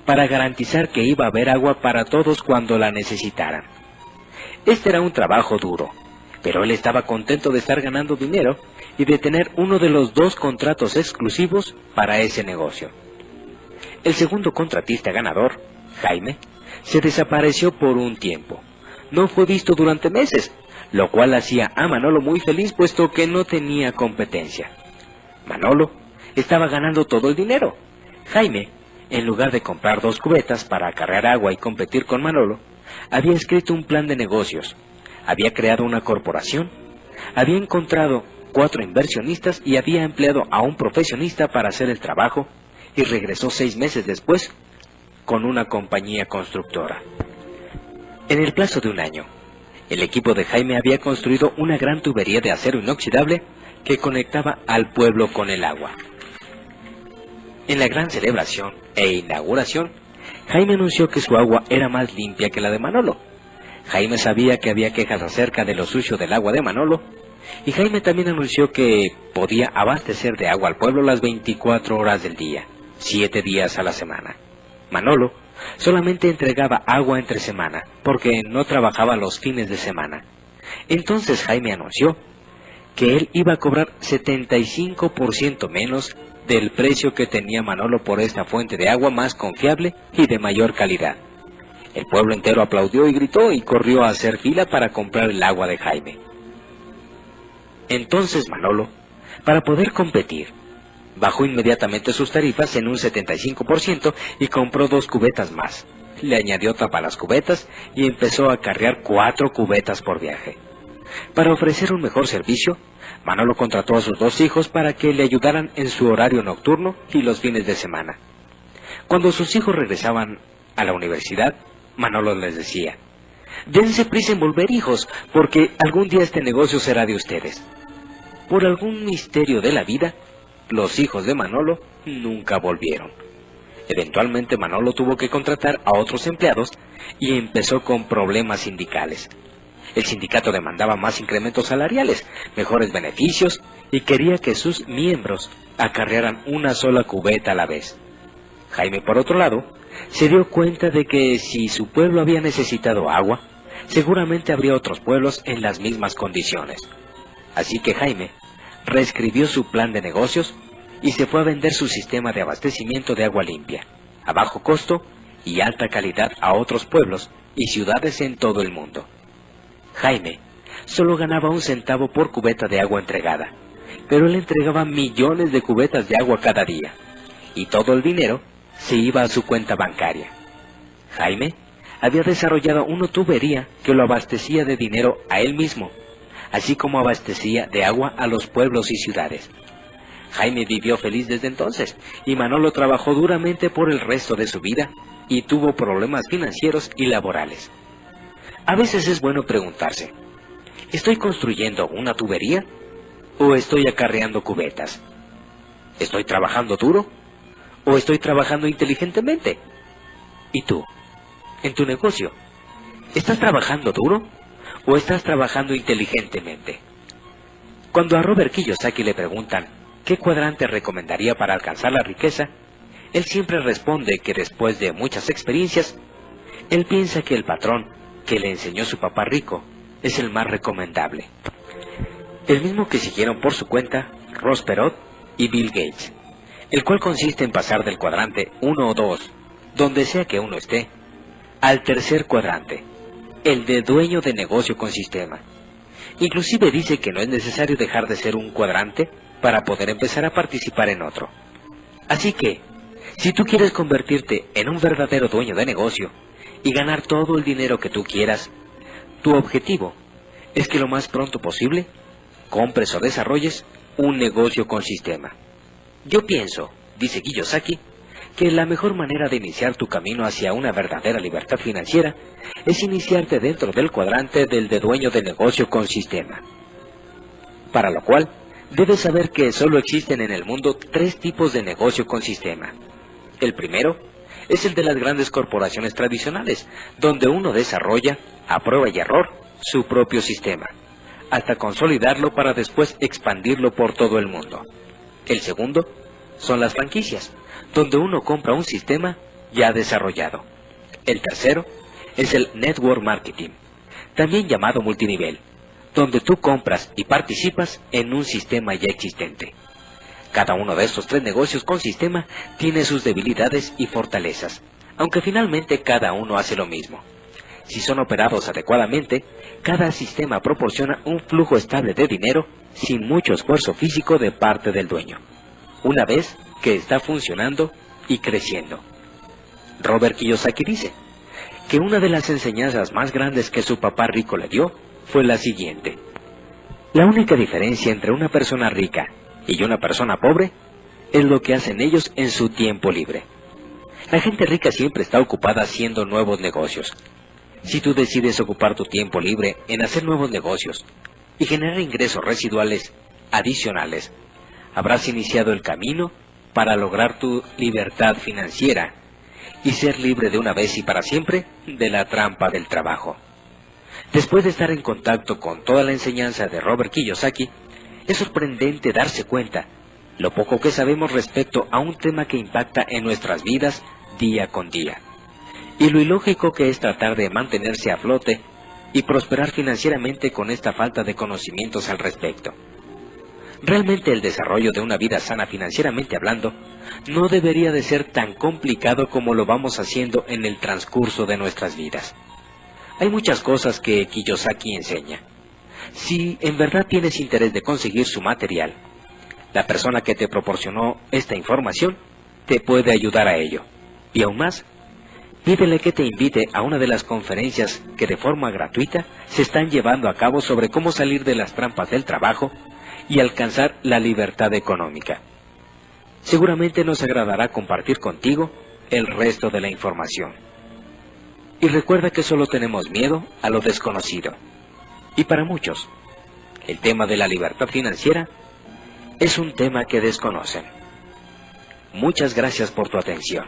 para garantizar que iba a haber agua para todos cuando la necesitaran. Este era un trabajo duro, pero él estaba contento de estar ganando dinero y de tener uno de los 2 contratos exclusivos para ese negocio. El segundo contratista ganador, Jaime, se desapareció por un tiempo. No fue visto durante meses, lo cual hacía a Manolo muy feliz, puesto que no tenía competencia. Manolo estaba ganando todo el dinero. Jaime, en lugar de comprar 2 cubetas para acarrear agua y competir con Manolo, había escrito un plan de negocios, había creado una corporación, había encontrado 4 inversionistas y había empleado a un profesionista para hacer el trabajo, y regresó 6 meses después con una compañía constructora. En el plazo de un año, el equipo de Jaime había construido una gran tubería de acero inoxidable que conectaba al pueblo con el agua. En la gran celebración e inauguración, Jaime anunció que su agua era más limpia que la de Manolo. Jaime sabía que había quejas acerca de lo sucio del agua de Manolo, y Jaime también anunció que podía abastecer de agua al pueblo las 24 horas del día, 7 días a la semana. Manolo solamente entregaba agua entre semana, porque no trabajaba los fines de semana. Entonces Jaime anunció que él iba a cobrar 75% menos del precio que tenía Manolo por esta fuente de agua más confiable y de mayor calidad. El pueblo entero aplaudió y gritó y corrió a hacer fila para comprar el agua de Jaime. Entonces Manolo, para poder competir, bajó inmediatamente sus tarifas en un 75% y compró 2 cubetas más. Le añadió tapa a las cubetas y empezó a acarrear 4 cubetas por viaje. Para ofrecer un mejor servicio, Manolo contrató a sus 2 hijos para que le ayudaran en su horario nocturno y los fines de semana. Cuando sus hijos regresaban a la universidad, Manolo les decía: «Dense prisa en volver, hijos, porque algún día este negocio será de ustedes». Por algún misterio de la vida, los hijos de Manolo nunca volvieron. Eventualmente Manolo tuvo que contratar a otros empleados y empezó con problemas sindicales. El sindicato demandaba más incrementos salariales, mejores beneficios y quería que sus miembros acarrearan una sola cubeta a la vez. Jaime, por otro lado, se dio cuenta de que si su pueblo había necesitado agua, seguramente habría otros pueblos en las mismas condiciones. Así que Jaime reescribió su plan de negocios y se fue a vender su sistema de abastecimiento de agua limpia, a bajo costo y alta calidad a otros pueblos y ciudades en todo el mundo. Jaime solo ganaba 1 centavo por cubeta de agua entregada, pero él entregaba millones de cubetas de agua cada día, y todo el dinero se iba a su cuenta bancaria. Jaime había desarrollado una tubería que lo abastecía de dinero a él mismo, así como abastecía de agua a los pueblos y ciudades. Jaime vivió feliz desde entonces, y Manolo trabajó duramente por el resto de su vida, y tuvo problemas financieros y laborales. A veces es bueno preguntarse: ¿estoy construyendo una tubería o estoy acarreando cubetas? ¿Estoy trabajando duro o estoy trabajando inteligentemente? ¿Y tú, en tu negocio, estás trabajando duro o estás trabajando inteligentemente? Cuando a Robert Kiyosaki le preguntan qué cuadrante recomendaría para alcanzar la riqueza, él siempre responde que después de muchas experiencias, él piensa que el patrón que le enseñó su papá rico es el más recomendable. El mismo que siguieron por su cuenta Ross Perot y Bill Gates, el cual consiste en pasar del cuadrante 1 o 2, donde sea que uno esté, al tercer cuadrante, el de dueño de negocio con sistema. Inclusive dice que no es necesario dejar de ser un cuadrante para poder empezar a participar en otro. Así que, si tú quieres convertirte en un verdadero dueño de negocio y ganar todo el dinero que tú quieras, Tu objetivo es que lo más pronto posible compres o desarrolles un negocio con sistema. Yo pienso, dice Kiyosaki, que la mejor manera de iniciar tu camino hacia una verdadera libertad financiera es iniciarte dentro del cuadrante del de dueño de negocio con sistema. Para lo cual, debes saber que solo existen en el mundo 3 tipos de negocio con sistema. El primero es el de las grandes corporaciones tradicionales, donde uno desarrolla, a prueba y error, su propio sistema, hasta consolidarlo para después expandirlo por todo el mundo. El segundo son las franquicias, donde uno compra un sistema ya desarrollado. El tercero es el network marketing, también llamado multinivel, donde tú compras y participas en un sistema ya existente. Cada uno de estos 3 negocios con sistema tiene sus debilidades y fortalezas, aunque finalmente cada uno hace lo mismo. Si son operados adecuadamente, cada sistema proporciona un flujo estable de dinero sin mucho esfuerzo físico de parte del dueño, una vez que está funcionando y creciendo. Robert Kiyosaki dice que una de las enseñanzas más grandes que su papá rico le dio fue la siguiente: la única diferencia entre una persona rica y una persona pobre es lo que hacen ellos en su tiempo libre. La gente rica siempre está ocupada haciendo nuevos negocios. Si tú decides ocupar tu tiempo libre en hacer nuevos negocios y generar ingresos residuales adicionales, habrás iniciado el camino para lograr tu libertad financiera y ser libre de una vez y para siempre de la trampa del trabajo. Después de estar en contacto con toda la enseñanza de Robert Kiyosaki, es sorprendente darse cuenta lo poco que sabemos respecto a un tema que impacta en nuestras vidas día con día, y lo ilógico que es tratar de mantenerse a flote y prosperar financieramente con esta falta de conocimientos al respecto. Realmente el desarrollo de una vida sana financieramente hablando no debería de ser tan complicado como lo vamos haciendo en el transcurso de nuestras vidas. Hay muchas cosas que Kiyosaki enseña. Si en verdad tienes interés de conseguir su material, la persona que te proporcionó esta información te puede ayudar a ello. Y aún más, pídele que te invite a una de las conferencias que de forma gratuita se están llevando a cabo sobre cómo salir de las trampas del trabajo y alcanzar la libertad económica. Seguramente nos agradará compartir contigo el resto de la información. Y recuerda que solo tenemos miedo a lo desconocido. Y para muchos, el tema de la libertad financiera es un tema que desconocen. Muchas gracias por tu atención.